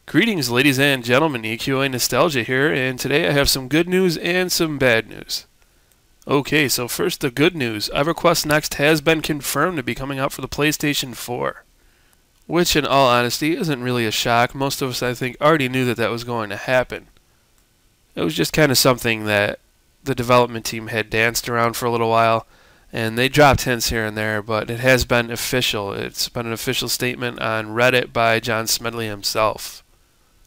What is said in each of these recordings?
Greetings, ladies and gentlemen, EQNext here, and today I have some good news and some bad news. Okay, so first the good news. EQNext has been confirmed to be coming out for the PlayStation 4. Which, in all honesty, isn't really a shock. Most of us, I think, already knew that that was going to happen. It was just kind of something that the development team had danced around for a little while, and they dropped hints here and there, but it has been official. It's been an official statement on Reddit by John Smedley himself.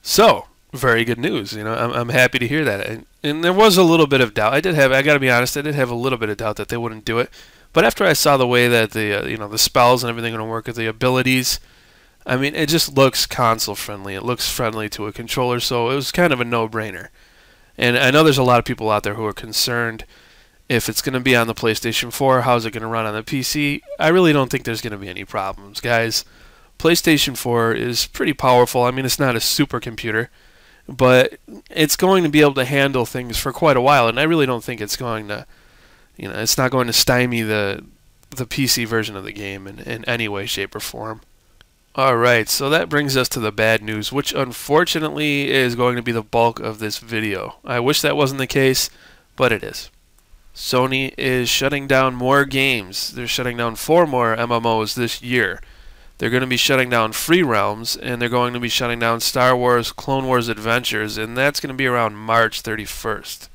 So, very good news. You know, I'm happy to hear that. And there was a little bit of doubt. I got to be honest, I did have a little bit of doubt that they wouldn't do it. But after I saw the way that the spells and everything are going to work with the abilities, I mean, it just looks console friendly. It looks friendly to a controller, so it was kind of a no-brainer. And I know there's a lot of people out there who are concerned if it's going to be on the PlayStation 4, how's it going to run on the PC? I really don't think there's going to be any problems, guys. PlayStation 4 is pretty powerful. I mean, it's not a supercomputer, but it's going to be able to handle things for quite a while, and I really don't think it's going to, it's not going to stymie the PC version of the game in any way, shape, or form. Alright, so that brings us to the bad news, which unfortunately is going to be the bulk of this video. I wish that wasn't the case, but it is. Sony is shutting down more games. They're shutting down 4 more MMOs this year. They're going to be shutting down Free Realms, and they're going to be shutting down Star Wars Clone Wars Adventures, and that's going to be around March 31st.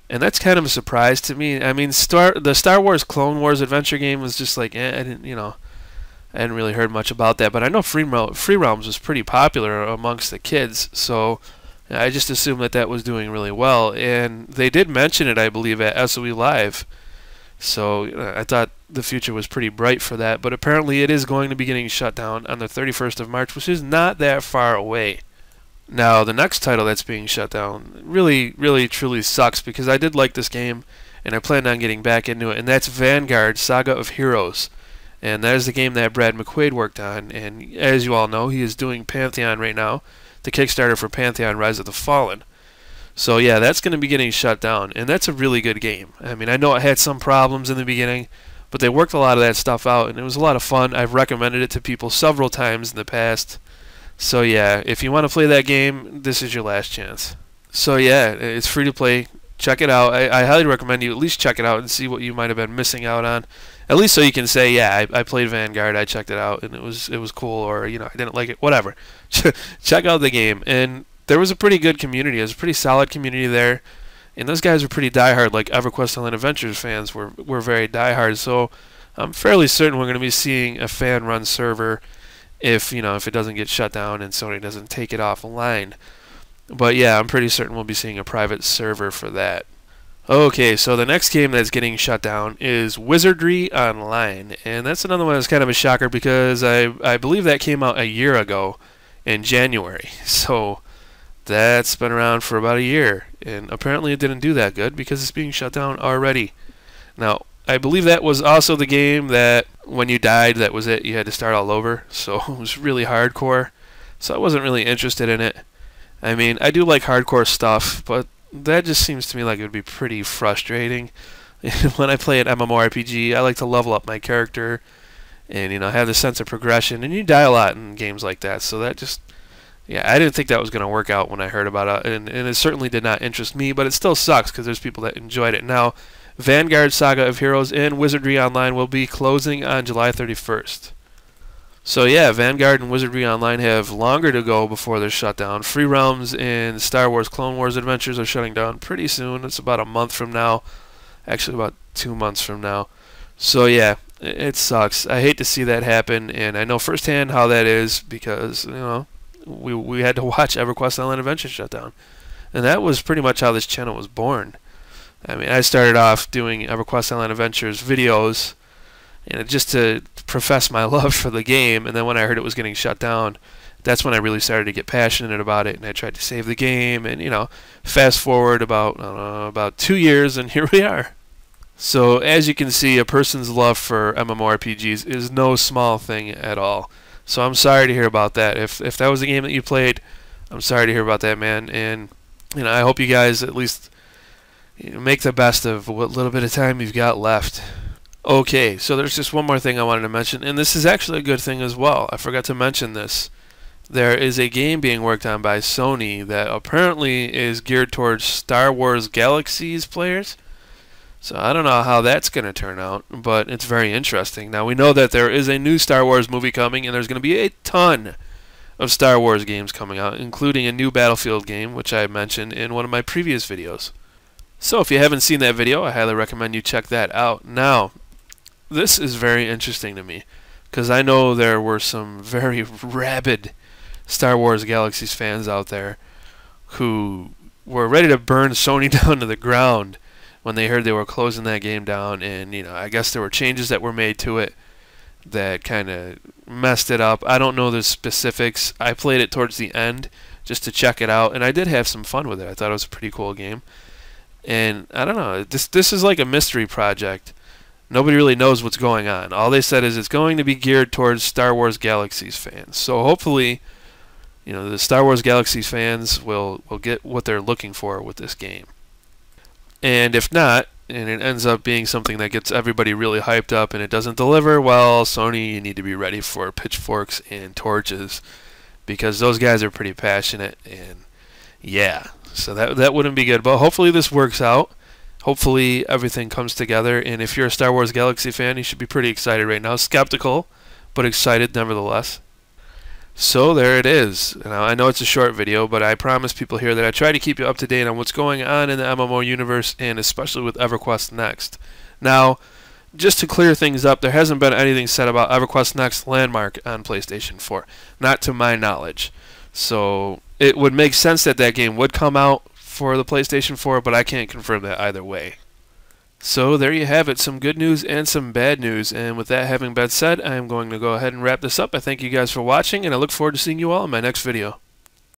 And that's kind of a surprise to me. I mean, the Star Wars Clone Wars Adventure game was just like, I hadn't really heard much about that, but I know Free Realms was pretty popular amongst the kids, so I just assumed that that was doing really well. And they did mention it, I believe, at SOE Live. So I thought the future was pretty bright for that, but apparently it is going to be getting shut down on the 31st of March, which is not that far away. Now, the next title that's being shut down really, truly sucks, because I did like this game, and I planned on getting back into it, and that's Vanguard Saga of Heroes. And that is the game that Brad McQuaid worked on, and as you all know, he is doing Pantheon right now, the Kickstarter for Pantheon Rise of the Fallen. So yeah, that's going to be getting shut down, and that's a really good game. I mean, I know it had some problems in the beginning, but they worked a lot of that stuff out, and it was a lot of fun. I've recommended it to people several times in the past. So yeah, if you want to play that game, this is your last chance. So yeah, it's free to play. Check it out. I highly recommend you at least check it out and see what you might have been missing out on. At least so you can say, yeah, I played Vanguard, I checked it out, and it was cool, or I didn't like it, whatever. Check out the game. And there was a pretty good community. There was a pretty solid community there, and those guys were pretty diehard. Like EverQuest Online Adventures fans were very diehard. So I'm fairly certain we're going to be seeing a fan-run server if it doesn't get shut down and Sony doesn't take it offline. But yeah, I'm pretty certain we'll be seeing a private server for that. Okay, so the next game that's getting shut down is Wizardry Online, and that's another one that's kind of a shocker because I believe that came out a year ago in January. So that's been around for about a year, and apparently it didn't do that good because it's being shut down already. Now, I believe that was also the game that when you died, that was it. You had to start all over, so it was really hardcore. So I wasn't really interested in it. I mean, I do like hardcore stuff, but that just seems to me like it would be pretty frustrating. When I play an MMORPG, I like to level up my character and have the sense of progression, and you die a lot in games like that. So that just, yeah, I didn't think that was going to work out when I heard about it, and it certainly did not interest me, but it still sucks because there's people that enjoyed it. Now, Vanguard Saga of Heroes and Wizardry Online will be closing on July 31st. So yeah, Vanguard and Wizardry Online have longer to go before they're shut down. Free Realms and Star Wars Clone Wars Adventures are shutting down pretty soon. It's about a month from now. Actually, about 2 months from now. So yeah, it sucks. I hate to see that happen, and I know firsthand how that is because, we had to watch EverQuest Online Adventures shut down. And that was pretty much how this channel was born. I mean, I started off doing EverQuest Online Adventures videos, just to profess my love for the game, and then when I heard it was getting shut down, that's when I really started to get passionate about it, and I tried to save the game, and fast forward about 2 years, and here we are. So as you can see, a person's love for MMORPGs is no small thing at all. So I'm sorry to hear about that. If that was a game that you played, I'm sorry to hear about that, man, and I hope you guys at least make the best of what little bit of time you've got left. Okay, so there's just one more thing I wanted to mention, and this is actually a good thing as well. I forgot to mention this. there is a game being worked on by Sony that apparently is geared towards Star Wars Galaxies players. So I don't know how that's going to turn out, but it's very interesting. Now we know that there is a new Star Wars movie coming, and there's going to be a ton of Star Wars games coming out, including a new Battlefield game, which I mentioned in one of my previous videos. So if you haven't seen that video, I highly recommend you check that out. Now, this is very interesting to me, because I know there were some very rabid Star Wars Galaxies fans out there who were ready to burn Sony down to the ground when they heard they were closing that game down, and I guess there were changes that were made to it that kind of messed it up. I don't know the specifics. I played it towards the end just to check it out, and I did have some fun with it. I thought it was a pretty cool game. And I don't know, this is like a mystery project. Nobody really knows what's going on. All they said is it's going to be geared towards Star Wars Galaxies fans. So hopefully, the Star Wars Galaxies fans will get what they're looking for with this game. And if not, and it ends up being something that gets everybody really hyped up and it doesn't deliver, well, Sony, you need to be ready for pitchforks and torches, because those guys are pretty passionate, and yeah, so that wouldn't be good. But hopefully this works out. Hopefully everything comes together, and if you're a Star Wars Galaxy fan, you should be pretty excited right now. Skeptical, but excited nevertheless. So there it is. Now, I know it's a short video, but I promise people here that I try to keep you up to date on what's going on in the MMO universe, and especially with EverQuest Next. Now, just to clear things up, there hasn't been anything said about EverQuest Next Landmark on PlayStation 4. Not to my knowledge. So it would make sense that that game would come out for the PlayStation 4, but I can't confirm that either way. So there you have it, some good news and some bad news. And with that having been said, I am going to go ahead and wrap this up. I thank you guys for watching, and I look forward to seeing you all in my next video.